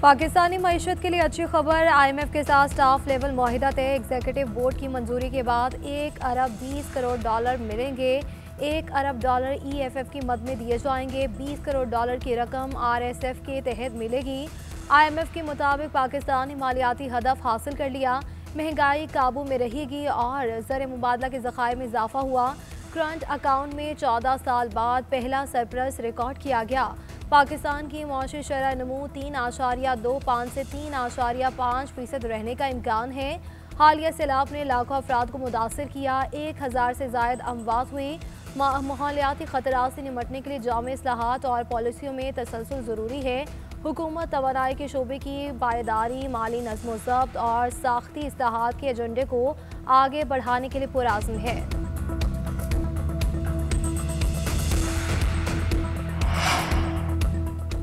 पाकिस्तानी मईशत के लिए अच्छी खबर। IMF के साथ स्टाफ लेवल मुआहिदा तय। एग्जीक्यूटिव बोर्ड की मंजूरी के बाद 1 अरब 20 करोड़ डॉलर मिलेंगे। 1 अरब डॉलर EFF की मद में दिए जाएंगे। 20 करोड़ डॉलर की रकम RSF के तहत मिलेगी। IMF के मुताबिक पाकिस्तान ने मालियाती हदफ हासिल कर लिया। महंगाई काबू में रहेगी और ज़र मुबादला के ज़खायर में इजाफा हुआ। करंट अकाउंट में 14 साल बाद पहला सरप्लस रिकॉर्ड किया गया। पाकिस्तान की मौशी शरह नमू 3.25 से 3.5% रहने का इम्कान है। हालिया सैलाब ने लाखों अफराद को मुतासर किया। 1000 से ज़ायद अमवात हुई। माहौलियाती ख़तरात से निमटने के लिए जामे इस्लाहात और पॉलिसियों में तसलसल ज़रूरी है। हुकूमत तवानाई के शोबे की पायदारी, माली नज़्म ज़ब्त और साख्ती इस्लाहात के एजेंडे को आगे बढ़ाने के लिए पुरअज़्म है।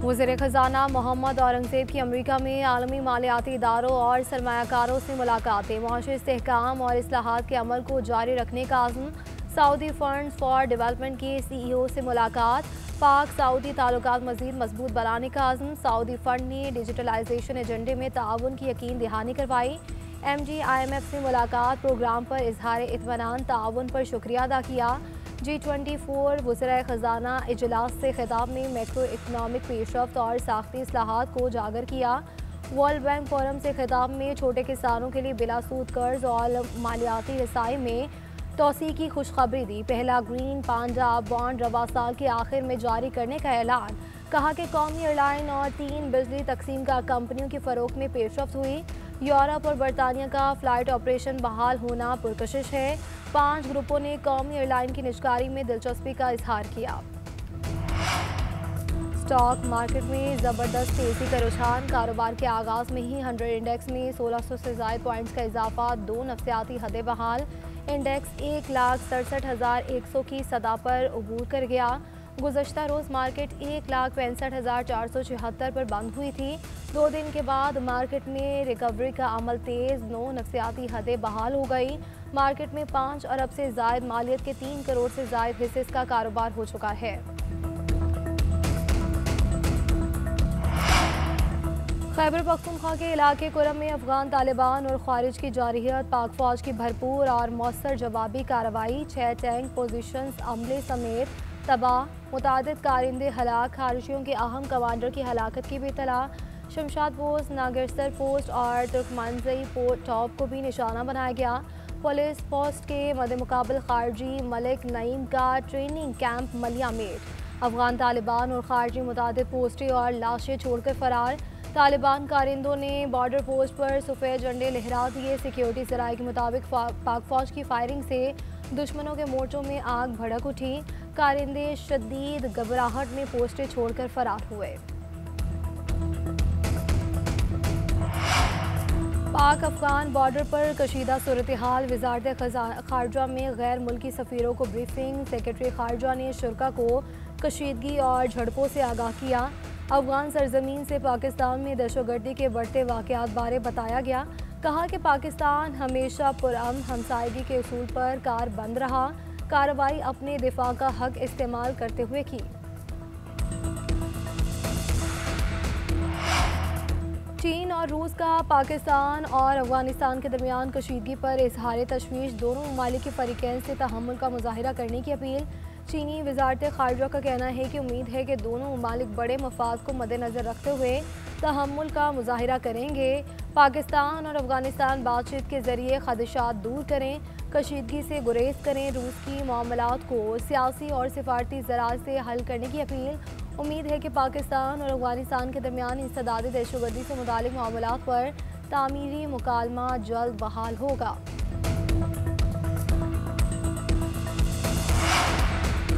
वज़ीर ख़ज़ाना मोहम्मद औरंगज़ेब की अमरीका में आलमी मालियाती इदारों और सरमायाकारों से मुलाकातें। मुआशी इस्तेहकाम और इस्लाहात के अमल को जारी रखने का आज़म। सऊदी फंड्स फॉर डेवलपमेंट के CEO से मुलाकात। पाक सऊदी ताल्लुकात मज़ीद मजबूत बनाने का आज़म। सऊदी फंड ने डिजिटलाइजेशन एजेंडे में ताउन की यकीन दहानी करवाई। MG IMF से मुलाकात। प्रोग्राम पर इजहार इत्मीनान ताउन पर शुक्रिया अदा किया। G24 वज़ीर ख़ज़ाना इजलास से खिताब में मैक्रो इकनॉमिक पेशरफ्त और साख्ती इस्लाहात को उजागर किया। वर्ल्ड बैंक फोरम से खिताब में छोटे किसानों के लिए बिलासूद कर्ज और मालियाती रसाई में तोसी की खुशखबरी दी। पहला ग्रीन पंजाब बॉन्ड रवा साल के आखिर में जारी करने का ऐलान। कहा कि कौमी एयरलाइन और 3 बिजली तकसीम का कंपनियों की फ़रोख्त में पेशरफ्त हुई। यूरोप और बरतानिया का फ़्लाइट ऑपरेशन बहाल होना पुरकशिश है। 5 ग्रुपों ने कौमी एयरलाइन की निजकारी में दिलचस्पी का इजहार किया। स्टॉक मार्केट में ज़बरदस्त तेज़ी का रुझान। कारोबार के आगाज़ में ही 100 इंडेक्स में 1600 से ज़ायद पॉइंट्स का इजाफा। 2 नफ्सियाती हदें बहाल। इंडेक्स 1,67,100 की सतह पर अबूर कर गया। गुज़श्ता रोज़ मार्केट 1,65,476 पर बंद हुई थी। 2 दिन के बाद मार्केट में रिकवरी का अमल तेज़। 9 नफ्सियाती हदें बहाल हो गई। मार्केट में 5 अरब से ज़ायद मालियत के 3 करोड़ से ज़ायद हिस्से का कारोबार हो चुका है। खैबर पख्तूनख्वा के इलाके कुरम में अफगान तालिबान और खारिज की जारहियत। पाक फौज की भरपूर और मौसर जवाबी कार्रवाई। 6 टैंक पोजीशंस अमले समेत तबाह। मुतादिद कारिंदे हलाक। खारिजियों के अहम कमांडर की हलाकत की भी इत्तला। शमशाद पोस्ट, नागरसर पोस्ट और तुर्कमानजई पोर्ट टॉप को भी निशाना बनाया गया। पुलिस पोस्ट के मद्देमुकाबल खारजी मलिक नईम का ट्रेनिंग कैंप मलिया मेट। अफगान तालिबान और खारजी मुतादिद पोस्टें और लाशें छोड़कर फरार। तालिबान कारिंदों ने बॉर्डर पोस्ट पर सफ़ेद झंडे लहरा दिए। सिक्योरिटी जराये के मुताबिक पाक फौज की फायरिंग से दुश्मनों के मोर्चों में आग भड़क उठी। कारिंदे शदीद घबराहट में पोस्टें छोड़कर फरार हुए। पाक अफगान बॉर्डर पर कशीदा सूरत हाल। वज़ारत खारजा में गैर मुल्की सफ़ीरों को ब्रीफिंग। सेक्रेटरी खारजा ने शुरा को कशीदगी और झड़पों से आगाह किया। अफगान सरजमीन से पाकिस्तान में दहशतगर्दी के बढ़ते वाक़यात बारे बताया गया। कहा कि पाकिस्तान हमेशा पुरअमन हमसायगी के उसूल पर कारबंद रहा। कार्रवाई अपने दिफा का हक इस्तेमाल करते हुए की। चीन और रूस का पाकिस्तान और अफगानिस्तान के दरमियान कशीदगी पर इजहार तशवीश। दोनों ममालिक के फरीकैन से तहम्मुल का मुजाहिरा करने की अपील। चीनी वज़ारत खारजा का कहना है कि उम्मीद है कि दोनों ममालिक बड़े मफाद को मद्देनज़र रखते हुए तहम्मुल का मुजाहिरा करेंगे। पाकिस्तान और अफगानिस्तान बातचीत के ज़रिए खदशात दूर करें, कशीदगी से गुरेज करें। रूस की मामलात को सियासी और सिफारती ज़राए से हल करने की अपील। उम्मीद है कि पाकिस्तान और अफगानिस्तान के दरमियान इंसदादी दहशतगर्दी से मुताल्लिक़ मामलात पर तामीरी मुकालमा जल्द बहाल होगा।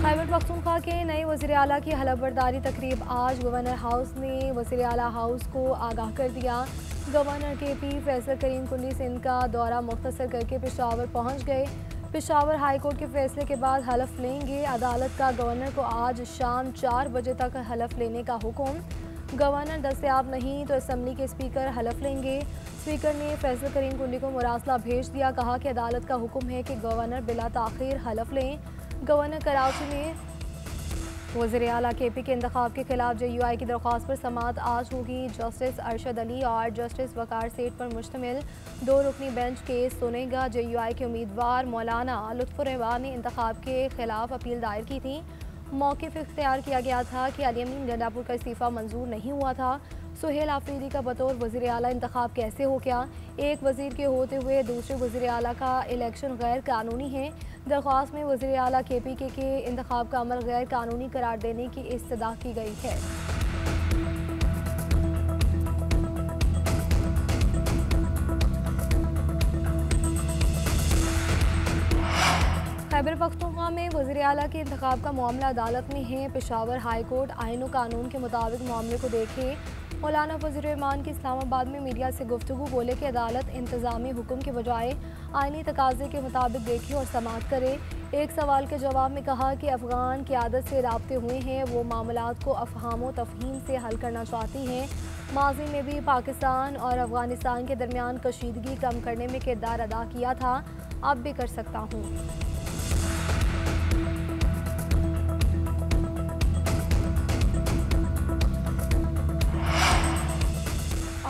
खैबर पख्तूनख्वा के नए वज़ीर आला की हलफबरदारी तकरीब। आज गवर्नर हाउस ने वज़ीर आला हाउस को आगाह कर दिया। गवर्नर KP फैसल करीम कुल्ली सिंध का दौरा मुख्तसर करके पेशावर पहुँच गए। पेशावर हाई कोर्ट के फैसले के बाद हलफ लेंगे। अदालत का गवर्नर को आज शाम 4 बजे तक हलफ लेने का हुक्म। गवर्नर दस्तयाब नहीं तो असम्बली के स्पीकर हलफ लेंगे। स्पीकर ने फैसल करीम कुल्ली को मुरासला भेज दिया। कहा कि अदालत का हुक्म है कि गवर्नर बिला ताख़ीर हलफ लें। गवर्नर कराची में वज़ीर आला KP के इंतखाब के खिलाफ JUI की दरख्वास्त पर समाअत आज होगी। जस्टिस अरशद अली और जस्टिस वकार सेठ पर मुश्तमिल 2 रुकनी बेंच केस सुनेगा। JUI के उम्मीदवार मौलाना लुत्फुर्रहमान ने इंतखाब के खिलाफ अपील दायर की थी। मौक़िफ़ इख्तियार किया गया था कि अली अमीन गंडापुर का इस्तीफ़ा मंजूर नहीं हुआ था। सुहेल आफरीदी का बतौर वज़ीर आला इंतखाब कैसे हो गया? एक वज़ीर के होते हुए दूसरे वज़ीर आला का इलेक्शन गैर कानूनी है। दरख्वास्त में वज़ीर आला KP के इंतखाब का अमल गैर कानूनी करार देने की इस्तदा की गई है। खैबर पख्तूनख्वा में वज़ीर आला के इंतखाब का मामला अदालत में है। पेशावर हाई कोर्ट आईन व कानून के मुताबिक मामले को देखे। मौलाना फजल रहमान की इस्लामाबाद में मीडिया से गुफ्तगू, बोले कि अदालत इंतज़ामी हुक्म के बजाय आईनी तकाज़े के मुताबिक देखे और समाअत करे। एक सवाल के जवाब में कहा कि अफ़गान क़यादत से राब्ते हुए हैं, वो मामलात को अफ़हाम व तफ़हीम से हल करना चाहती हैं। माज़ी में भी पाकिस्तान और अफ़गानिस्तान के दरमियान कशीदगी कम करने में किरदार अदा किया था, अब भी कर सकता हूँ।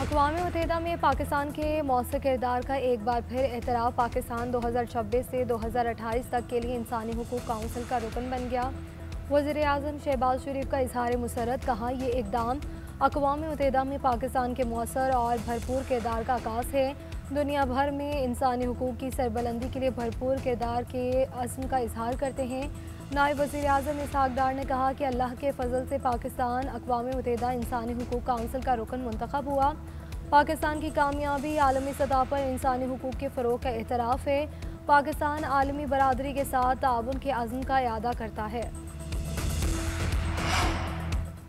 अक़वाम मुत्तहिदा में पाकिस्तान के मौसर किरदार का एक बार फिर एतराफ़। पाकिस्तान 2026 से 2028 तक के लिए इंसानी हुकूक़ काउंसिल का रुकन बन गया। वज़ीर आज़म शहबाज शरीफ का इज़हार मुसर्रत, कहा ये इक़दाम अक़वाम मुत्तहिदा में पाकिस्तान के मौसर और भरपूर किरदार का आगाज़ है। दुनिया भर में इंसानी हुकूक़ की सरबलंदी के लिए भरपूर किरदार के अज़्म का इज़हार करते हैं। नायब वज़ीर आज़म इसहाक़ डार ने कहा कि अल्लाह के फ़ज़ल से पाकिस्तान अक़वाम मुत्तहिदा इंसानी हुकूक़ काउंसिल का रुकन मुंतखब हुआ। पाकिस्तान की कामयाबी आलमी सतह पर इंसानी हुकूक़ के फ़रोग़ का एतराफ़ है। पाकिस्तान आलमी बरादरी के साथ ताउन के अज़्म का इआदा करता है।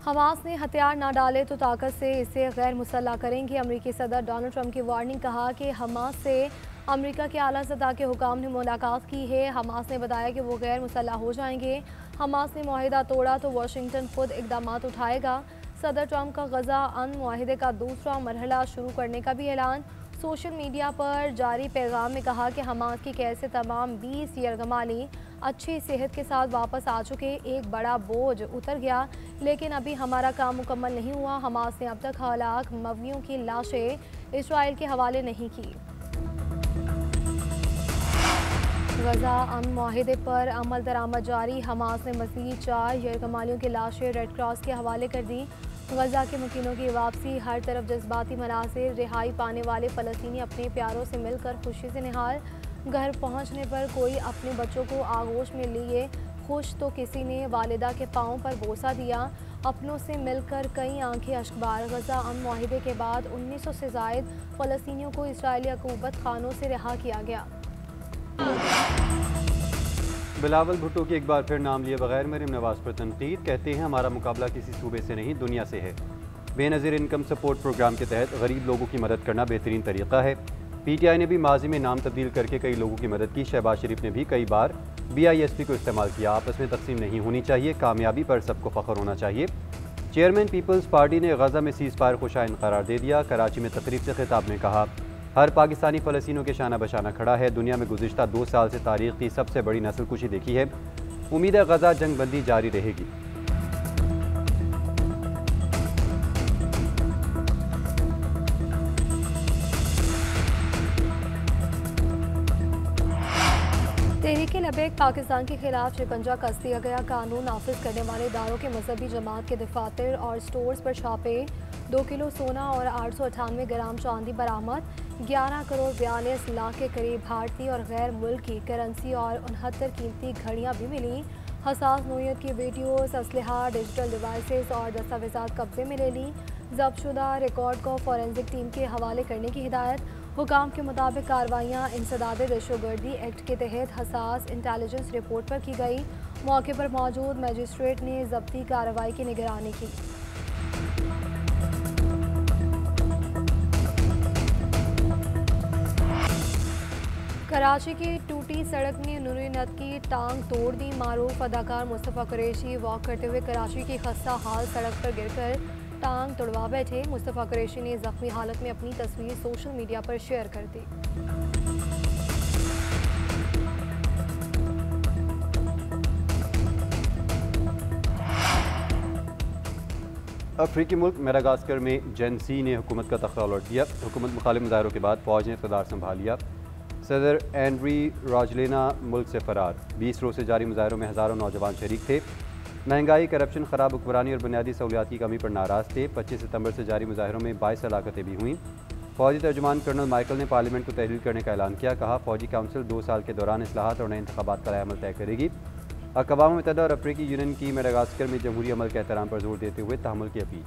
हमास ने हथियार ना डाले तो ताकत से इसे गैर मुसल्लह करेंगे। अमरीकी सदर डोनाल्ड ट्रंप की वार्निंग, कहा कि हमास से अमरीका के आला सतह के हुकाम ने मुलाकात की है। हमास ने बताया कि वो गैर मुसल्लह हो जाएंगे। हमास ने मुआहिदा तोड़ा तो वाशिंगटन खुद इक़दामात उठाएगा। सदर ट्रंप का गज़ा अन मुआहिदे का दूसरा मरहला शुरू करने का भी ऐलान। सोशल मीडिया पर जारी पैगाम में कहा कि हमास की कैद से तमाम 20 यरगमाली अच्छी सेहत के साथ वापस आ चुके। एक बड़ा बोझ उतर गया, लेकिन अभी हमारा काम मुकम्मल नहीं हुआ। हमास ने अब तक हलाक मवनियों की लाशें इसराइल के हवाले नहीं की। गज़ा अमन मुआहिदे पर अमल दरामद जारी। हमास ने मज़ीद 4 यरगमालियों की लाशें रेड क्रॉस के हवाले कर दी। गज़ा के मुकीनों की वापसी, हर तरफ जज्बाती मनासिर। रिहाई पाने वाले फ़लस्तीनी अपने प्यारों से मिलकर खुशी से निहाल। घर पहुंचने पर कोई अपने बच्चों को आगोश में लिए खुश, तो किसी ने वालिदा के पाँव पर बोसा दिया। अपनों से मिलकर कई आंखें अश्कबार। गज़ा अमन मुआहिदे के बाद 1900 से ज़ायद फ़लस्तीनियों को इसराइली हुकूमत खानों से रिहा किया गया। बिलावल भुट्टो की एक बार फिर नाम लिए बगैर मरीम नवाज पर तनकीद, कहते हैं हमारा मुकाबला किसी सूबे से नहीं दुनिया से है। बेनज़ीर इनकम सपोर्ट प्रोग्राम के तहत गरीब लोगों की मदद करना बेहतरीन तरीक़ा है। PTI ने भी माजी में नाम तब्दील करके कई लोगों की मदद की। शहबाज शरीफ ने भी कई बार BISP को इस्तेमाल किया। आपस में तकसीम नहीं होनी चाहिए, कामयाबी पर सबको फ़ख्र होना चाहिए। चेयरमैन पीपल्स पार्टी ने गज़ा में सीज़ फायर को शाइन करार दे दिया। कराची में तकरीब से खिताब में कहा, हर पाकिस्तानी फ़लस्तीनियों के शाना बशाना खड़ा है। दुनिया में गुज़िश्ता 2 साल से तारीख़ की सबसे बड़ी नस्ल कुशी देखी है। उम्मीद है गज़ा जंग बंदी जारी रहेगी। तहरीक लबैक पाकिस्तान के खिलाफ शिकंजा कस दिया गया। कानून नाफिज करने वाले इदारों के मजहबी जमात के दफातर और स्टोर्स पर छापे। 2 किलो सोना और 898 ग्राम चांदी बरामद। 11 करोड़ 42 लाख के करीब भारतीय और गैर मुल्की करेंसी और 69 कीमती घड़ियां भी मिली। हसास नोयत की वीडियोस, असलहा, डिजिटल डिवाइसेस और दस्तावेजात कब्जे में ले ली। जब्तशुदा रिकॉर्ड को फॉरेंसिक टीम के हवाले करने की हिदायत। हुकाम के मुताबिक कार्रवाइयाँ इंसदाद दहशतगर्दी एक्ट के तहत हसास इंटेलिजेंस रिपोर्ट पर की गई। मौके पर मौजूद मजिस्ट्रेट ने जब्ती कार्रवाई की निगरानी की। कराची की टूटी सड़क ने नूरी नद की टांग तोड़ दी। मारूफ अदाकार मुस्तफ़ा कुरैशी वॉक करते हुए कराची की खस्ता हाल सड़क पर गिरकर टांग तोड़वा बैठे। मुस्तफ़ा कुरैशी ने जख्मी हालत में अपनी तस्वीर सोशल मीडिया पर शेयर कर दी। अफ्रीकी मुल्क मेडागास्कर में जेनसी ने हुकूमत का तख्ता उलट दिया। हुकूमत मुखालिफ मुजाहरों के बाद फ़ौज ने इक़्तिदार संभाल लिया। सदर एंड्री राजलेना मुल्क से फ़रार। 20 रोज़ से जारी मुजाहरों में हज़ारों नौजवान शरीक थे। महंगाई, करप्शन, ख़राब हुक्मरानी और बुनियादी सहूलियात की कमी पर नाराज़ थे। 25 सितंबर से जारी मुजाहरों में 22 हलाकतें भी हुईं। फ़ौजी तर्जुमान कर्नल माइकल ने पार्लियामेंट को तहलील करने का ऐलान किया। कहा, फ़ौजी काउंसिल 2 साल के दौरान इस्लाहात और नए इंतखाबात का अमल तय करेगी। अक़वाम मुत्तहिदा और अफ्रीकी यूनियन की मेडागास्कर में जमहूरी अमल के एहतराम पर जोर देते हुए तहम्मुल की अपील।